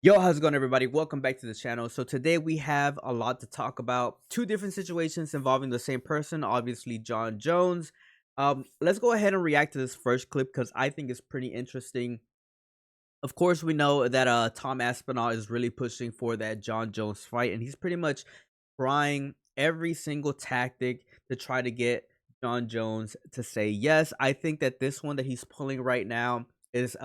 Yo, how's it going, everybody? Welcome back to the channel. So today we have a lot to talk about. Two different situations involving the same person, obviously John Jones. Let's go ahead and react to this first clip because I think it's pretty interesting. Of course, we know that Tom Aspinall is really pushing for that John Jones fight, and he's pretty much trying every single tactic to try to get John Jones to say yes. I think that this one that he's pulling right now is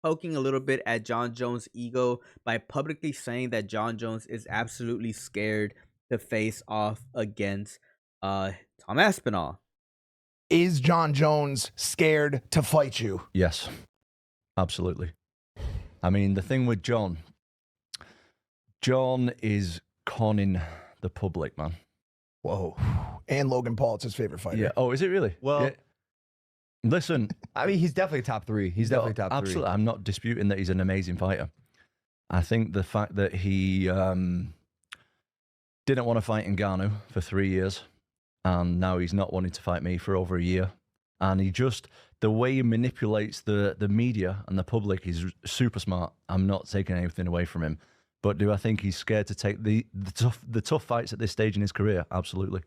poking a little bit at John Jones' ego by publicly saying that John Jones is absolutely scared to face off against Tom Aspinall. Is John Jones scared to fight you? Yes, absolutely. I mean, the thing with John is conning the public, man. Whoa. And Logan Paul, it's his favorite fighter. Yeah. Oh, is it really? Well, yeah. Listen, I mean, he's definitely top three. He's definitely top three. Absolutely. I'm not disputing that he's an amazing fighter. I think the fact that he didn't want to fight Ngannou for 3 years, and now he's not wanting to fight me for over a year. And he just, the way he manipulates the media and the public is super smart. I'm not taking anything away from him. But do I think he's scared to take the tough fights at this stage in his career? Absolutely.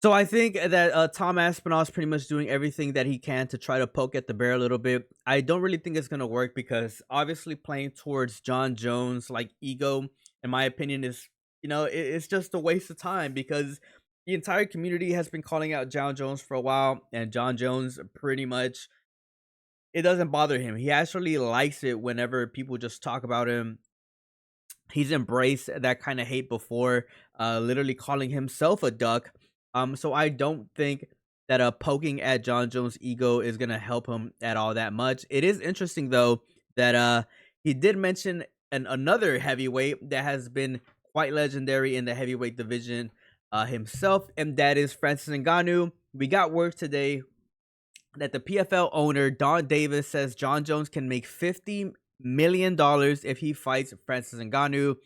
So I think that Tom Aspinall is pretty much doing everything that he can to try to poke at the bear a little bit. I don't really think it's going to work because obviously playing towards John Jones, like ego, in my opinion, is, it's just a waste of time because the entire community has been calling out John Jones for a while, and John Jones pretty much, it doesn't bother him. He actually likes it whenever people just talk about him. He's embraced that kind of hate before, literally calling himself a duck. So I don't think that poking at John Jones' ego is gonna help him at all that much. It is interesting though that he did mention another heavyweight that has been quite legendary in the heavyweight division himself, and that is Francis Ngannou. We got word today that the PFL owner Don Davis says John Jones can make $50 million if he fights Francis Ngannou,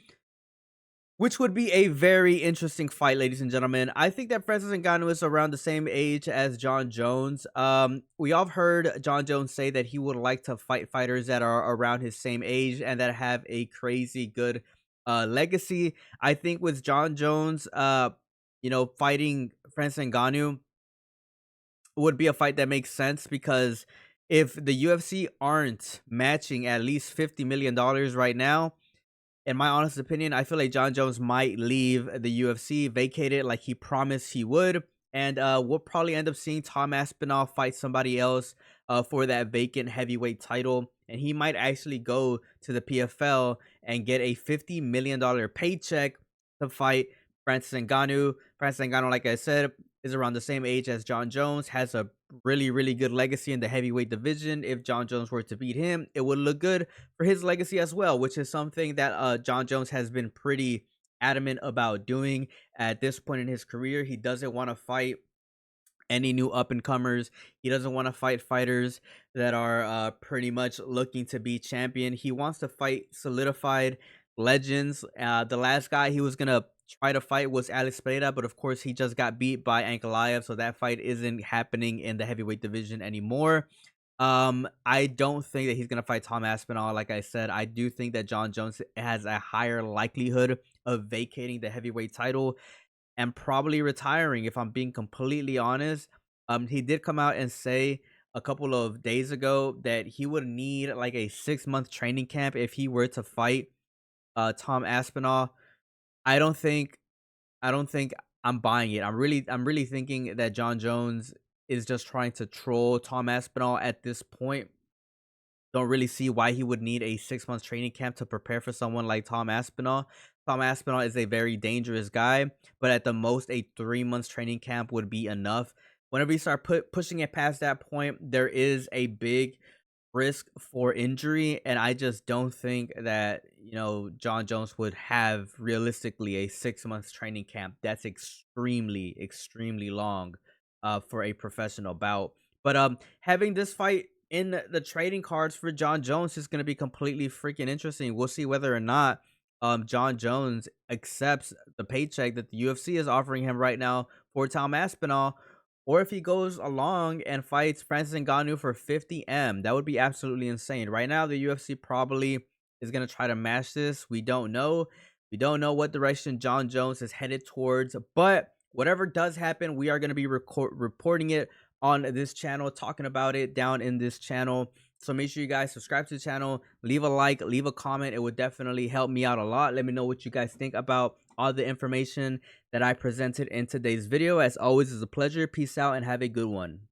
which would be a very interesting fight, ladies and gentlemen. I think that Francis Ngannou is around the same age as John Jones. We all heard John Jones say that he would like to fight fighters that are around his same age and that have a crazy good legacy. I think with John Jones, fighting Francis Ngannou would be a fight that makes sense because if the UFC aren't matching at least $50 million right now, in my honest opinion, I feel like John Jones might leave the UFC, vacate it like he promised he would, and we'll probably end up seeing Tom Aspinall fight somebody else for that vacant heavyweight title, and he might actually go to the PFL and get a $50 million paycheck to fight Francis Ngannou. Francis Ngannou, like I said, is around the same age as John Jones, has a really, really good legacy in the heavyweight division. If John Jones were to beat him, it would look good for his legacy as well, which is something that John Jones has been pretty adamant about doing at this point in his career. He doesn't want to fight any new up-and-comers. He doesn't want to fight fighters that are pretty much looking to be champion. He wants to fight solidified legends. The last guy he was going to try to fight was Alex Pereira, but of course he just got beat by Ankalaev, so that fight isn't happening in the heavyweight division anymore. I don't think that he's gonna fight Tom Aspinall. Like I said, I do think that John Jones has a higher likelihood of vacating the heavyweight title and probably retiring, if I'm being completely honest. He did come out and say a couple of days ago that he would need like a 6-month training camp if he were to fight Tom Aspinall. I don't think I'm buying it. I'm really thinking that John Jones is just trying to troll Tom Aspinall at this point. Don't really see why he would need a 6-month training camp to prepare for someone like Tom Aspinall. Tom Aspinall is a very dangerous guy, but at the most a 3 months training camp would be enough. Whenever you start pushing it past that point, there is a big risk for injury, and I just don't think that John Jones would have realistically a 6 months training camp. That's extremely long for a professional bout. But having this fight in the trading cards for John Jones is going to be completely freaking interesting. We'll see whether or not John Jones accepts the paycheck that the UFC is offering him right now for Tom Aspinall, or if he goes along and fights Francis Ngannou for 50M. That would be absolutely insane. Right now, the UFC probably is going to try to match this. We don't know. We don't know what direction John Jones is headed towards, but whatever does happen, we are going to be reporting it on this channel, talking about it down in this channel. So make sure you guys subscribe to the channel, leave a like, leave a comment. It would definitely help me out a lot. Let me know what you guys think about all the information that I presented in today's video. As always, it's a pleasure. Peace out and have a good one.